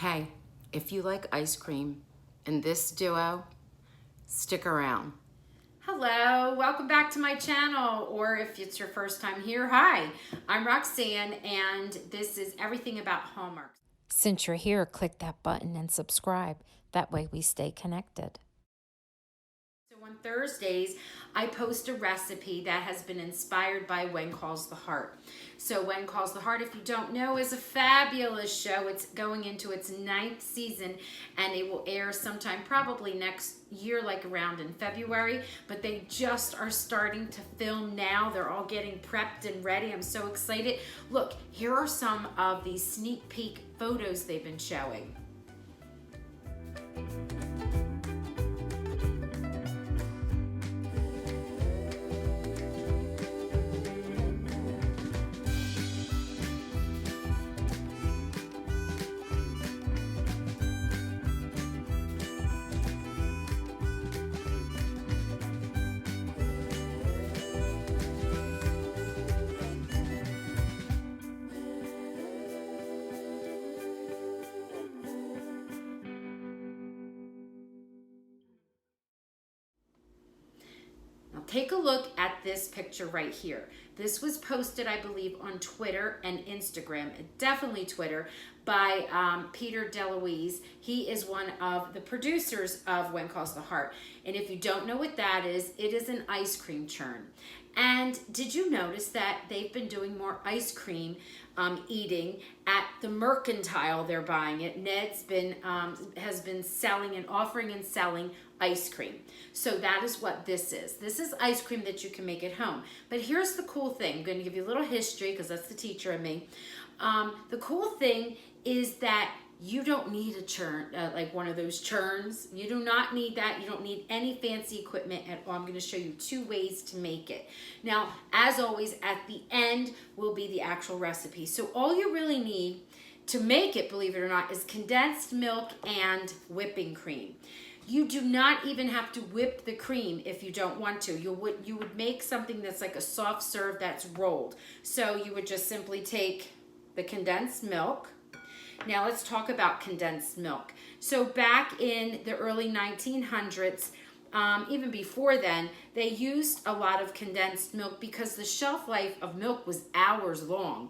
Hey, if you like ice cream and this duo, stick around. Hello, welcome back to my channel, or if it's your first time here, hi, I'm Roxanne, and this is everything about Hallmark. Since you're here, click that button and subscribe. That way we stay connected. So on Thursdays, I post a recipe that has been inspired by When Calls the Heart. So When Calls the Heart, if you don't know, is a fabulous show. It's going into its 9th season, and it will air sometime probably next year, like around in February. But they just are starting to film now. They're all getting prepped and ready. I'm so excited. Look, here are some of the sneak peek photos they've been showing. Now take a look at this picture right here. This was posted, I believe, on Twitter and Instagram, definitely Twitter, by Peter DeLuise. He is one of the producers of When Calls the Heart. And if you don't know what that is, it is an ice cream churn. And did you notice that they've been doing more ice cream eating at the Mercantile? They're buying it. Ned's has been selling and offering and selling ice cream. So that is what this is. This is ice cream that you can make at home. But here's the cool thing. I'm going to give you a little history because that's the teacher in me. The cool thing is that you don't need a churn, like one of those churns. You do not need that. You don't need any fancy equipment at all. I'm going to show you 2 ways to make it. Now, as always, at the end will be the actual recipe. So all you really need to make it, believe it or not, is condensed milk and whipping cream. You do not even have to whip the cream if you don't want to. You would make something that's like a soft serve that's rolled. So you would just simply take the condensed milk. Now let's talk about condensed milk. So back in the early 1900s, even before then, they used a lot of condensed milk because the shelf life of milk was hours long.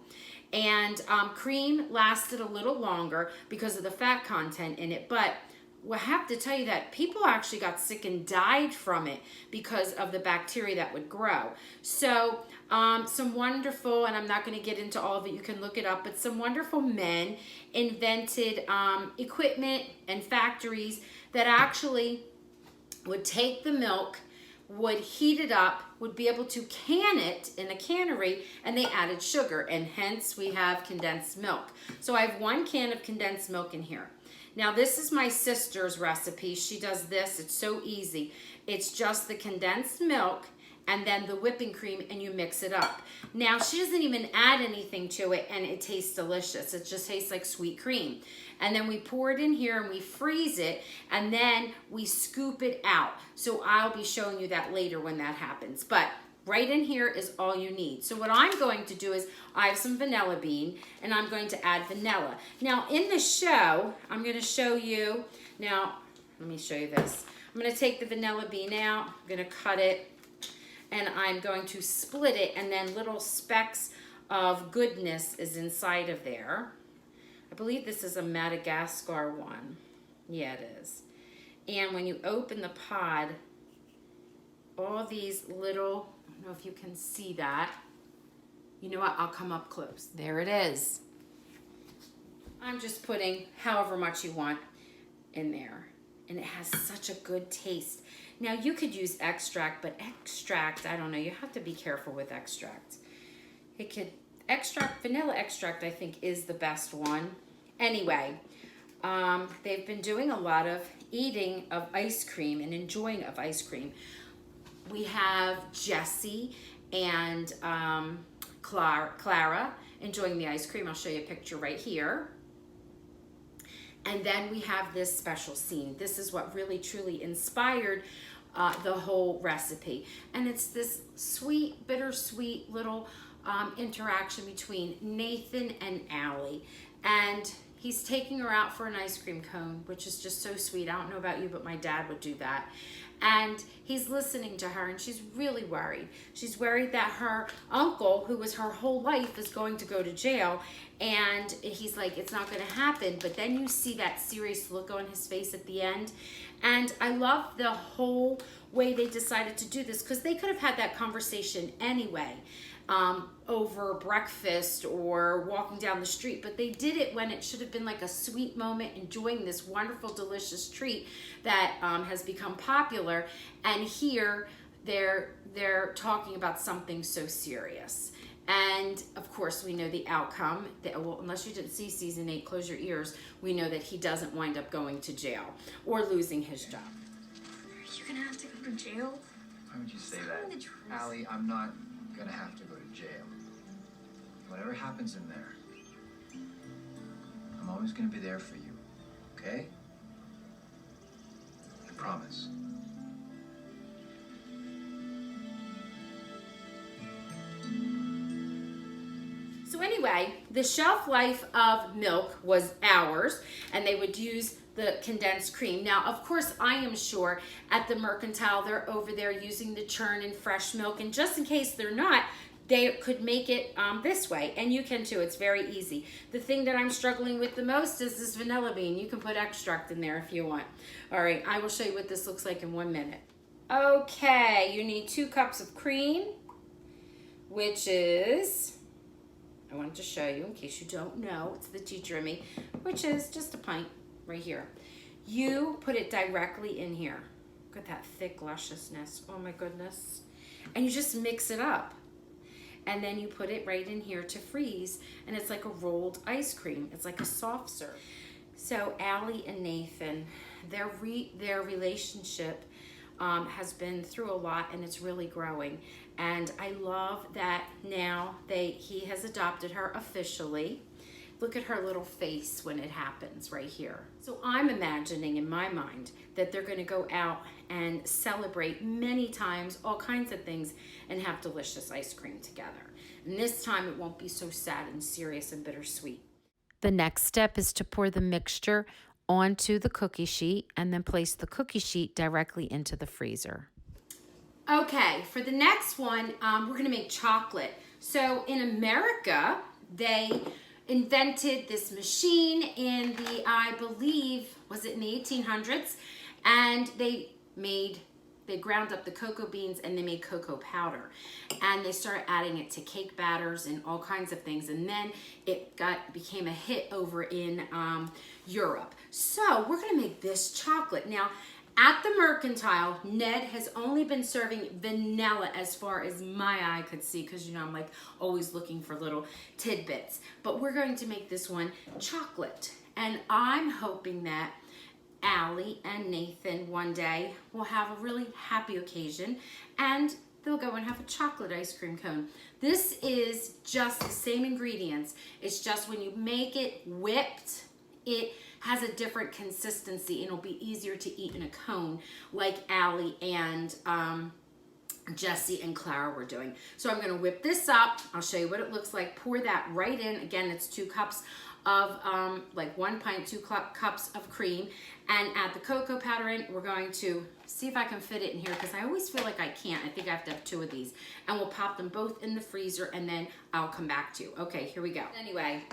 And cream lasted a little longer because of the fat content in it. But I have to tell you that people actually got sick and died from it because of the bacteria that would grow. So some wonderful, and I'm not going to get into all of it, you can look it up, but some wonderful men invented equipment and factories that actually would take the milk, would heat it up, would be able to can it in a cannery, and they added sugar, and hence we have condensed milk. So I have 1 can of condensed milk in here. Now this is my sister's recipe. She does this. It's so easy. It's just the condensed milk and then the whipping cream, and you mix it up. Now she doesn't even add anything to it, and it tastes delicious. It just tastes like sweet cream. And then we pour it in here and we freeze it, and then we scoop it out. So I'll be showing you that later when that happens. But right in here is all you need. So what I'm going to do is I have some vanilla bean, and I'm going to add vanilla. Now in the show, I'm going to show you, now let me show you this. I'm going to take the vanilla bean out, I'm going to cut it, and I'm going to split it, and then little specks of goodness is inside of there. I believe this is a Madagascar one. Yeah, it is. And when you open the pod, all these little, I don't know if you can see that. You know what? I'll come up close. There it is. I'm just putting however much you want in there. And it has such a good taste. Now you could use extract, but extract, I don't know, you have to be careful with extract. Vanilla extract I think is the best one. Anyway, they've been doing a lot of eating of ice cream and enjoying of ice cream. We have Jessie and Clara enjoying the ice cream. I'll show you a picture right here. And then we have this special scene. This is what really truly inspired the whole recipe. And it's this sweet, bittersweet little interaction between Nathan and Allie. And he's taking her out for an ice cream cone, which is just so sweet. I don't know about you, but my dad would do that. And he's listening to her, and she's really worried. She's worried that her uncle, who was her whole life, is going to go to jail. And he's like, it's not going to happen. But then you see that serious look on his face at the end. And I love the whole way they decided to do this, because they could have had that conversation anyway, over breakfast or walking down the street, but they did it when it should have been like a sweet moment, enjoying this wonderful, delicious treat that has become popular. And here they're talking about something so serious. And of course, we know the outcome. Well, unless you didn't see season 8, close your ears. We know that he doesn't wind up going to jail or losing his job. Are you gonna have to go to jail? Why would you say Tell that? me the truth. Allie, I'm not gonna have to go to jail. Whatever happens in there, I'm always gonna be there for you, okay? I promise. So anyway, the shelf life of milk was hours, and they would use the condensed cream. Now, of course, I am sure at the Mercantile, they're over there using the churn and fresh milk, and just in case they're not, they could make it this way, and you can too. It's very easy. The thing that I'm struggling with the most is this vanilla bean. You can put extract in there if you want. All right, I will show you what this looks like in 1 minute. Okay, you need 2 cups of cream, which is, I wanted to show you in case you don't know, it's the teacher in me, which is just a pint right here. You put it directly in here. Look at that thick lusciousness. Oh my goodness. And you just mix it up. And then you put it right in here to freeze, and it's like a rolled ice cream. It's like a soft serve. So Allie and Nathan, their relationship has been through a lot, and it's really growing. And I love that now he has adopted her officially. Look at her little face when it happens right here. So I'm imagining in my mind that they're gonna go out and celebrate many times, all kinds of things, and have delicious ice cream together. And this time it won't be so sad and serious and bittersweet. The next step is to pour the mixture onto the cookie sheet and then place the cookie sheet directly into the freezer. Okay, for the next one, we're gonna make chocolate. So in America, they invented this machine in the, I believe, was it in the 1800s? And they ground up the cocoa beans and they made cocoa powder. And they started adding it to cake batters and all kinds of things. And then it became a hit over in Europe. So we're gonna make this chocolate. Now, at the Mercantile, Ned has only been serving vanilla as far as my eye could see, because you know I'm like always looking for little tidbits. But we're going to make this one chocolate. And I'm hoping that Allie and Nathan one day will have a really happy occasion and they'll go and have a chocolate ice cream cone. This is just the same ingredients. It's just when you make it whipped, it has a different consistency and it'll be easier to eat in a cone like Allie and Jesse and Clara were doing. So I'm gonna whip this up. I'll show you what it looks like. Pour that right in. Again, it's 2 cups of like 1 pint, 2 cups of cream, and add the cocoa powder in. We're going to see if I can fit it in here because I always feel like I can't. I think I have to have 2 of these. And we'll pop them both in the freezer and then I'll come back to you. Okay, here we go. Anyway,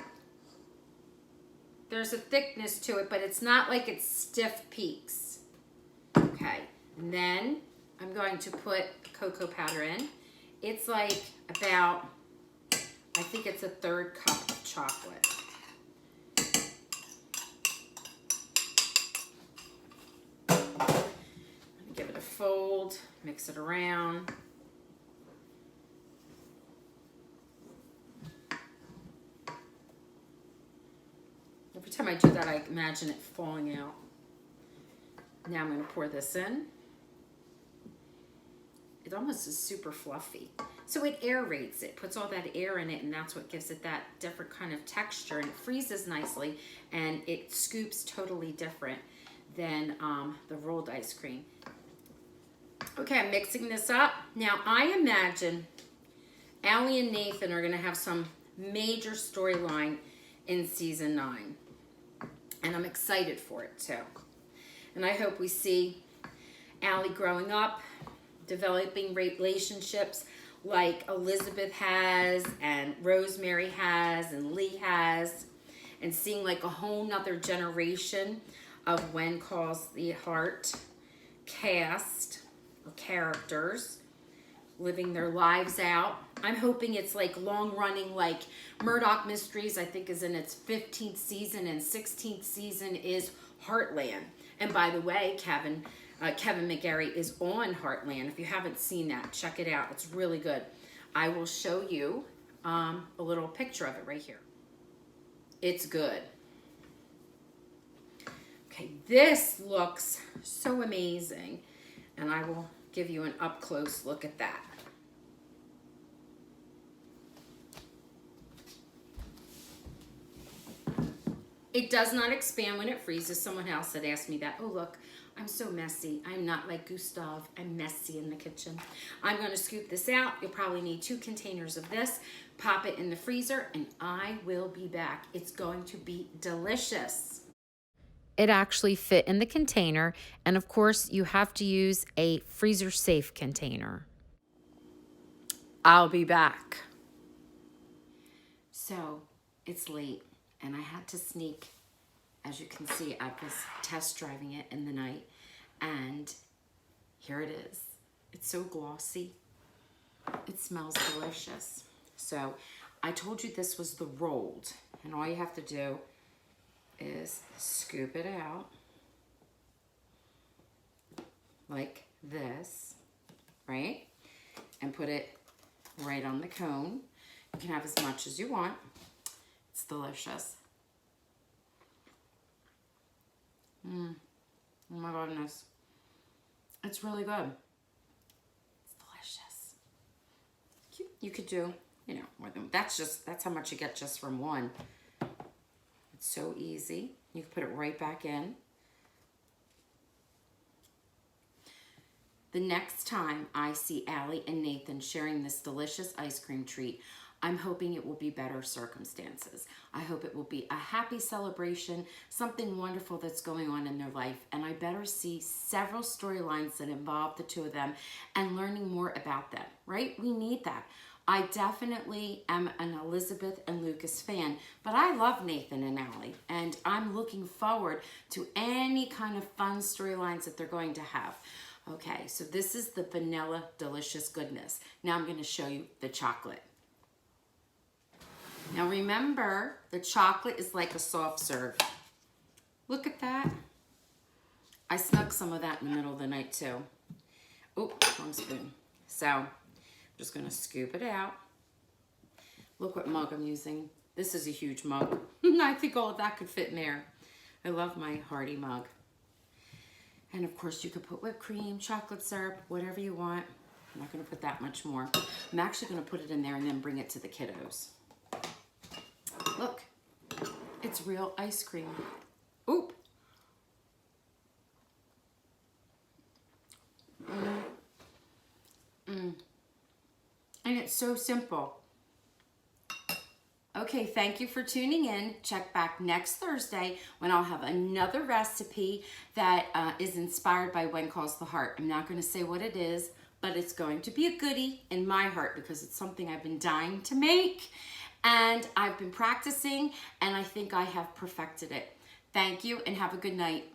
there's a thickness to it, but it's not like it's stiff peaks. Okay, and then I'm going to put cocoa powder in. It's like about, I think it's a 1/3 cup of chocolate. Give it a fold, mix it around. Every time I do that, I imagine it falling out. Now I'm going to pour this in. It almost is super fluffy. So it aerates it, puts all that air in it, and that's what gives it that different kind of texture. And it freezes nicely, and it scoops totally different than the rolled ice cream. Okay, I'm mixing this up. Now, I imagine Allie and Nathan are going to have some major storyline in season 9. And I'm excited for it too. And I hope we see Allie growing up, developing relationships like Elizabeth has and Rosemary has and Lee has, and seeing like a whole nother generation of When Calls the Heart cast or characters living their lives out. I'm hoping it's like long running, like Murdoch Mysteries, I think is in its 15th season, and 16th season is Heartland. And by the way, Kevin McGarry is on Heartland. If you haven't seen that, check it out. It's really good. I will show you a little picture of it right here. It's good. Okay, this looks so amazing, and I will give you an up close look at that. It does not expand when it freezes. Someone else had asked me that. Oh, look, I'm so messy. I'm not like Gustav. I'm messy in the kitchen. I'm going to scoop this out. You'll probably need 2 containers of this. Pop it in the freezer, and I will be back. It's going to be delicious. It actually fit in the container, and of course, you have to use a freezer-safe container. I'll be back. So, it's late, and I had to sneak. As you can see, I was test driving it in the night, and here it is. It's so glossy. It smells delicious. So I told you this was the rolled, and all you have to do is scoop it out like this, right? And put it right on the cone. You can have as much as you want. It's delicious. Oh my goodness. It's really good. It's delicious. You could do, you know, more than, that's how much you get just from one. It's so easy. You can put it right back in. The next time I see Allie and Nathan sharing this delicious ice cream treat, I'm hoping it will be better circumstances. I hope it will be a happy celebration, something wonderful that's going on in their life, and I better see several storylines that involve the 2 of them and learning more about them, right? We need that. I definitely am an Elizabeth and Lucas fan, but I love Nathan and Allie, and I'm looking forward to any kind of fun storylines that they're going to have. Okay, so this is the vanilla delicious goodness. Now I'm going to show you the chocolate. Now remember, the chocolate is like a soft serve. Look at that. I snuck some of that in the middle of the night too. Oh, wrong spoon. So, I'm just gonna scoop it out. Look what mug I'm using. This is a huge mug. I think all of that could fit in there. I love my Hearty mug. And of course you could put whipped cream, chocolate syrup, whatever you want. I'm not gonna put that much more. I'm actually gonna put it in there and then bring it to the kiddos. Look, it's real ice cream. Oop. And it's so simple. Okay, thank you for tuning in. Check back next Thursday when I'll have another recipe that is inspired by When Calls the Heart. I'm not going to say what it is, but it's going to be a goodie in my heart because it's something I've been dying to make. And I've been practicing, and I think I have perfected it. Thank you, and have a good night.